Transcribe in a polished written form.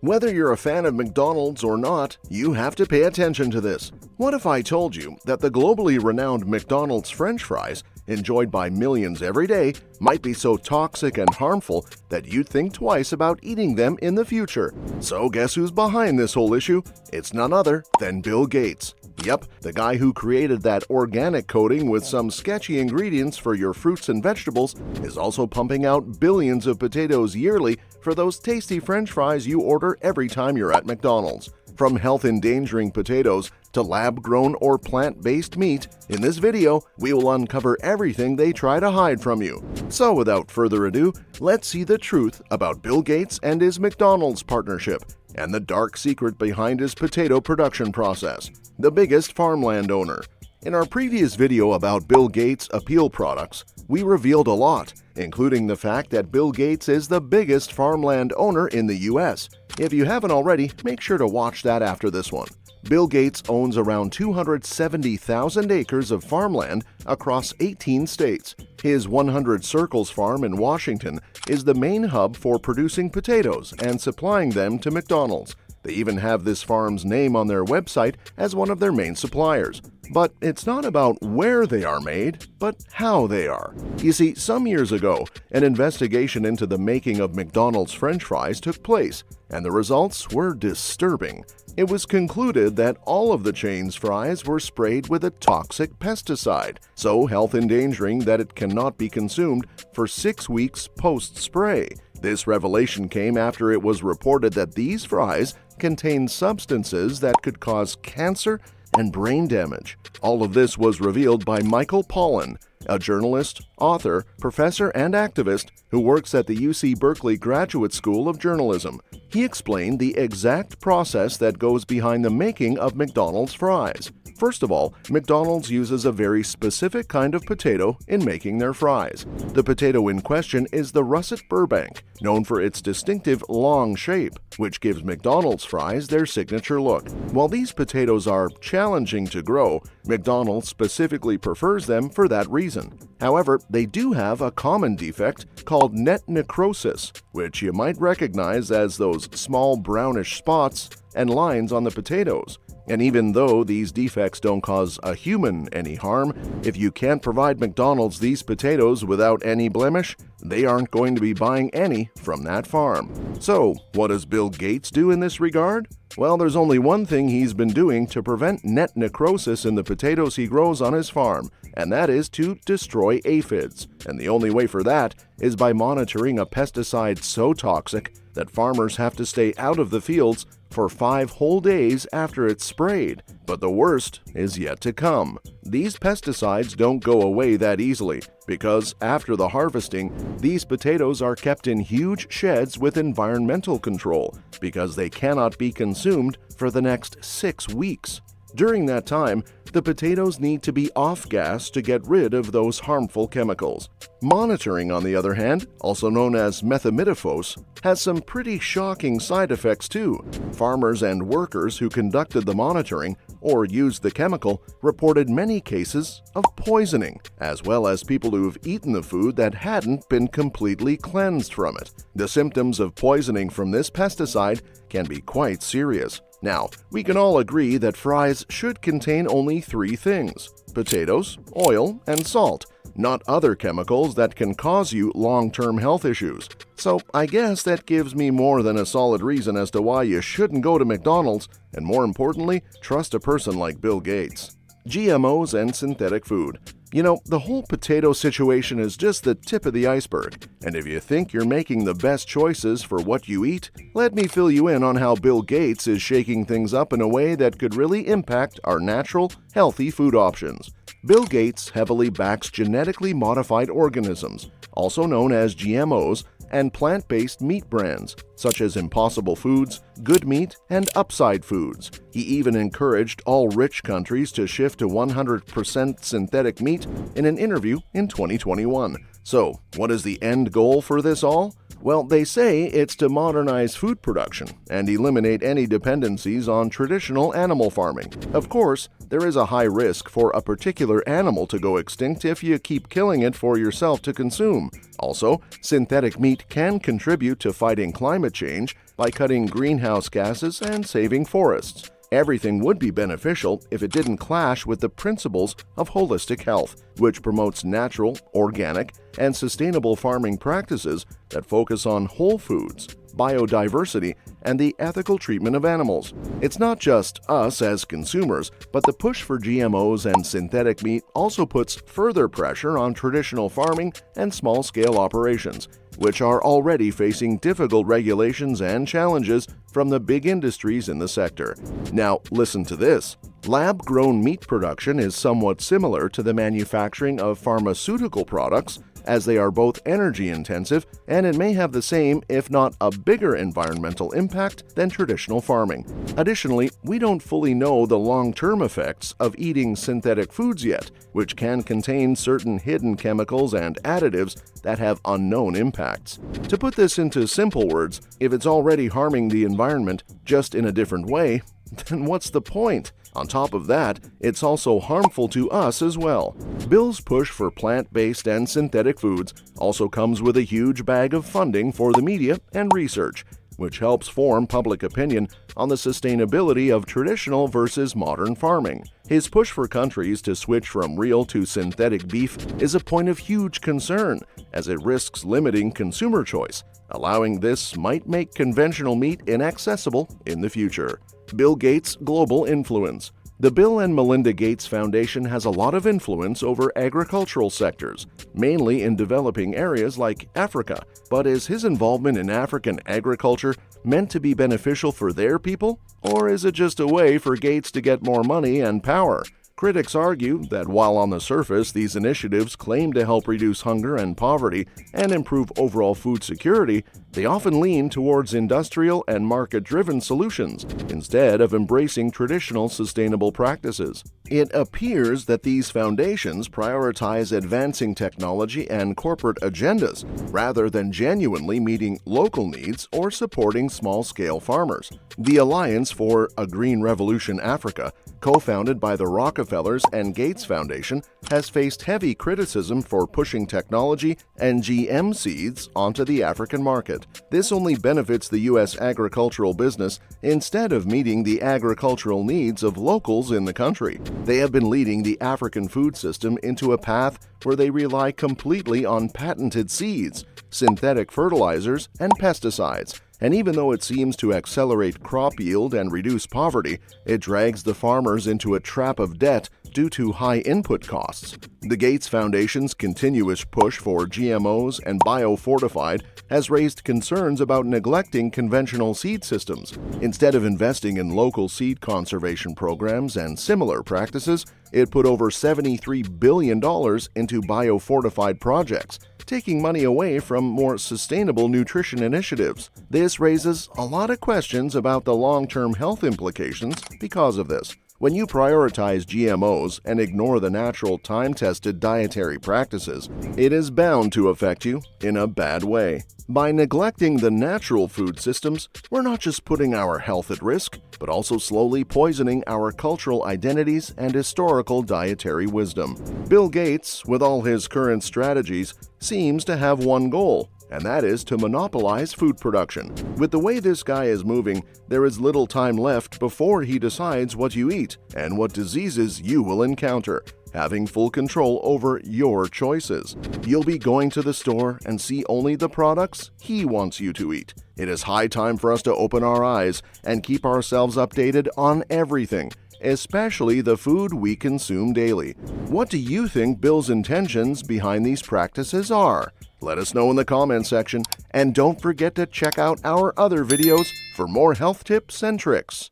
Whether you're a fan of McDonald's or not, you have to pay attention to this. What if I told you that the globally renowned McDonald's French fries, enjoyed by millions every day, might be so toxic and harmful that you'd think twice about eating them in the future? So guess who's behind this whole issue? It's none other than Bill Gates. Yep, the guy who created that organic coating with some sketchy ingredients for your fruits and vegetables is also pumping out billions of potatoes yearly for those tasty French fries you order every time you're at McDonald's. From health-endangering potatoes to lab-grown or plant-based meat, in this video, we will uncover everything they try to hide from you. So without further ado, let's see the truth about Bill Gates and his McDonald's partnership, and the dark secret behind his potato production process. The biggest farmland owner. In our previous video about Bill Gates' Appeal products, we revealed a lot, including the fact that Bill Gates is the biggest farmland owner in the US. If you haven't already, make sure to watch that after this one. Bill Gates owns around 270,000 acres of farmland across 18 states. His 100 Circles farm in Washington is the main hub for producing potatoes and supplying them to McDonald's. They even have this farm's name on their website as one of their main suppliers. But it's not about where they are made, but how they are. You see, some years ago, an investigation into the making of McDonald's French fries took place, and the results were disturbing. It was concluded that all of the chain's fries were sprayed with a toxic pesticide, so health-endangering that it cannot be consumed for 6 weeks post-spray. This revelation came after it was reported that these fries contain substances that could cause cancer and brain damage. All of this was revealed by Michael Pollan, a journalist, author, professor, and activist who works at the UC Berkeley Graduate School of Journalism. He explained the exact process that goes behind the making of McDonald's fries. First of all, McDonald's uses a very specific kind of potato in making their fries. The potato in question is the Russet Burbank, known for its distinctive long shape, which gives McDonald's fries their signature look. While these potatoes are challenging to grow, McDonald's specifically prefers them for that reason. However, they do have a common defect called net necrosis, which you might recognize as those small brownish spots and lines on the potatoes. And even though these defects don't cause a human any harm, if you can't provide McDonald's these potatoes without any blemish, they aren't going to be buying any from that farm. So, what does Bill Gates do in this regard? Well, there's only one thing he's been doing to prevent net necrosis in the potatoes he grows on his farm, and that is to destroy aphids. And the only way for that is by monitoring a pesticide so toxic that farmers have to stay out of the fields for 5 whole days after it's sprayed. But the worst is yet to come. These pesticides don't go away that easily, because after the harvesting, these potatoes are kept in huge sheds with environmental control, because they cannot be consumed for the next 6 weeks. During that time, the potatoes need to be off-gas to get rid of those harmful chemicals. Monitoring, on the other hand, also known as methimidofos, has some pretty shocking side effects too. Farmers and workers who conducted the monitoring or used the chemical reported many cases of poisoning, as well as people who've eaten the food that hadn't been completely cleansed from it. The symptoms of poisoning from this pesticide can be quite serious. Now, we can all agree that fries should contain only 3 things: potatoes, oil, and salt, not other chemicals that can cause you long-term health issues. So I guess that gives me more than a solid reason as to why you shouldn't go to McDonald's, and more importantly, trust a person like Bill Gates. GMOs and synthetic food. You know, the whole potato situation is just the tip of the iceberg, and if you think you're making the best choices for what you eat, let me fill you in on how Bill Gates is shaking things up in a way that could really impact our natural, healthy food options. Bill Gates heavily backs genetically modified organisms, also known as GMOs, and plant-based meat brands, such as Impossible Foods, Good Meat, and Upside Foods. He even encouraged all rich countries to shift to 100% synthetic meat in an interview in 2021. So, what is the end goal for this all? Well, they say it's to modernize food production and eliminate any dependencies on traditional animal farming. Of course, there is a high risk for a particular animal to go extinct if you keep killing it for yourself to consume. Also, synthetic meat can contribute to fighting climate change, by cutting greenhouse gases and saving forests. Everything would be beneficial if it didn't clash with the principles of holistic health, which promotes natural, organic, and sustainable farming practices that focus on whole foods, biodiversity, and the ethical treatment of animals. It's not just us as consumers, but the push for GMOs and synthetic meat also puts further pressure on traditional farming and small-scale operations, which are already facing difficult regulations and challenges from the big industries in the sector. Now, listen to this. Lab-grown meat production is somewhat similar to the manufacturing of pharmaceutical products, as they are both energy-intensive, and it may have the same, if not a bigger environmental impact than traditional farming. Additionally, we don't fully know the long-term effects of eating synthetic foods yet, which can contain certain hidden chemicals and additives that have unknown impacts. To put this into simple words, if it's already harming the environment, just in a different way, then what's the point? On top of that, it's also harmful to us as well. Bill's push for plant-based and synthetic foods also comes with a huge bag of funding for the media and research, which helps form public opinion on the sustainability of traditional versus modern farming. His push for countries to switch from real to synthetic beef is a point of huge concern, as it risks limiting consumer choice. Allowing this might make conventional meat inaccessible in the future. Bill Gates' global influence. The Bill and Melinda Gates Foundation has a lot of influence over agricultural sectors, mainly in developing areas like Africa. But is his involvement in African agriculture meant to be beneficial for their people? Or is it just a way for Gates to get more money and power? Critics argue that while on the surface these initiatives claim to help reduce hunger and poverty and improve overall food security, they often lean towards industrial and market-driven solutions instead of embracing traditional sustainable practices. It appears that these foundations prioritize advancing technology and corporate agendas rather than genuinely meeting local needs or supporting small-scale farmers. The Alliance for a Green Revolution Africa, co-founded by the Rockefellers and Gates Foundation, has faced heavy criticism for pushing technology and GM seeds onto the African market. This only benefits the U.S. agricultural business instead of meeting the agricultural needs of locals in the country. They have been leading the African food system into a path where they rely completely on patented seeds, synthetic fertilizers, and pesticides. And even though it seems to accelerate crop yield and reduce poverty, it drags the farmers into a trap of debt due to high input costs. The Gates Foundation's continuous push for GMOs and biofortified has raised concerns about neglecting conventional seed systems. Instead of investing in local seed conservation programs and similar practices, it put over $73 billion into biofortified projects, taking money away from more sustainable nutrition initiatives. This raises a lot of questions about the long-term health implications because of this. When you prioritize GMOs and ignore the natural time-tested dietary practices, it is bound to affect you in a bad way. By neglecting the natural food systems, we're not just putting our health at risk, but also slowly poisoning our cultural identities and historical dietary wisdom. Bill Gates, with all his current strategies, seems to have one goal, and that is to monopolize food production. With the way this guy is moving, there is little time left before he decides what you eat and what diseases you will encounter, having full control over your choices. You'll be going to the store and see only the products he wants you to eat. It is high time for us to open our eyes and keep ourselves updated on everything, especially the food we consume daily. What do you think Bill's intentions behind these practices are? Let us know in the comment section, and don't forget to check out our other videos for more health tips and tricks.